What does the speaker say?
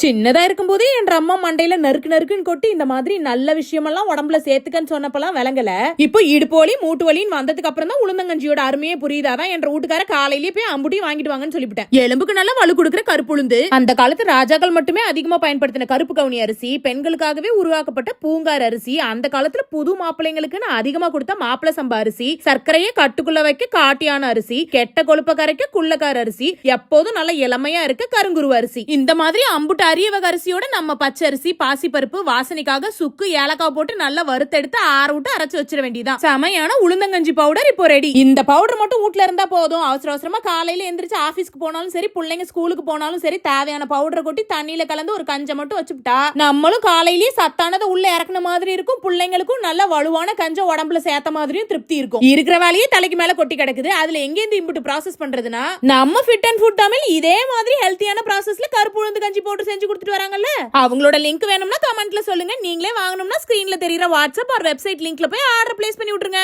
சின்னதா இருக்கும்போதே என் அம்மா மண்டையில நறுக்கு நறுக்குன்னு கொட்டி இந்த மாதிரி நல்ல விஷயமெல்லாம் உடம்புல சேர்த்துக்கன்னு சொன்னப்பெல்லாம் விளங்கல. இப்போ இடுப்பு வலி மூட்டு வலின்னு வந்ததுக்கு அப்புறம் தான் உளுந்தங்கஞ்சியோட அருமையே புரியுதாதான் என்ற வீட்டுக்கார காலையிலேயே போய் அம்புட்டியும் வாங்கிட்டு வாங்கன்னு சொல்லிவிட்டேன். எலும்புக்கு நல்லா வலு கொடுக்குற கருப்பு உளுந்து. அந்த காலத்து ராஜாக்கள் மட்டுமே அதிகமா பயன்படுத்தின கருப்பு கவுனி அரிசி, பெண்களுக்காகவே உருவாக்கப்பட்ட பூங்கார் அரிசி, அந்த காலத்துல புது மாப்பிள்ளைங்களுக்குன்னு அதிகமா கொடுத்த மாப்பிள சம்பா அரிசி, சர்க்கரையை கட்டுக்குள்ள வைக்க காட்டியான அரிசி, கெட்ட கொழுப்ப கரைக்க குள்ளக்கார அரிசி, எப்போதும் நல்ல இளமையா இருக்க கருங்குருவ அரிசி. இந்த மாதிரி அம்புட்டு அரிய வகை அரிசியோட நம்ம பச்சரிசி, பாசிப்பருப்பு, வாசனைக்காக சுக்கு, ஏலக்காய் போட்டு நல்லா வறுத்தெடுத்து ஆற விட்டு அரைச்சு வச்சிட வேண்டியதான். செமையான உளுந்தங்கஞ்சி பவுடர் இப்போ ரெடி. இந்த பவுடர் மட்டும் வீட்ல இருந்தா போதும். அவசர அவசரமா காலையில எந்திரிச்சு ஆபீஸ்க்கு போனாலும் சரி, பிள்ளைங்க ஸ்கூலுக்கு போனாலும் சரி, தேவையான பவுடரை கொட்டி தண்ணியில கலந்து ஒரு கஞ்சை மட்டும் வச்சுட்டா நம்மளும் காலையிலேயே சத்தானதை உள்ள இறக்குன மாதிரி இருக்கும். பிள்ளைங்களுக்கும் நல்ல வலுவான கஞ்ச உடம்புல சேர்த்த மாதிரியும் திருப்தி இருக்கும். இருக்கிற வேலையே தலைக்கு மேல கொட்டி கிடக்குது. அதுல எங்கேருந்து இம்புட்டு ப்ராசஸ் பண்றதுன்னா நம்ம ஃபிட் அண்ட் ஃபுட் தமிழ் இதே மாதிரி ஹெல்த்தியான ப்ராசஸ்ல கருப்பு உளுந்து கஞ்சி போட்டு செஞ்சு கொடுத்துட்டு வராங்கல்ல. அவங்களோட லிங்க் வேணும்னா கமெண்ட்ல சொல்லுங்க. நீங்களே வாங்கணும்னா ஸ்கிரீன்ல தெரியுற வாட்ஸ்அப் ஆர் வெப்சைட் லிங்க்ல போய் ஆர்டர் பிளேஸ் பண்ணி விட்டுருங்க.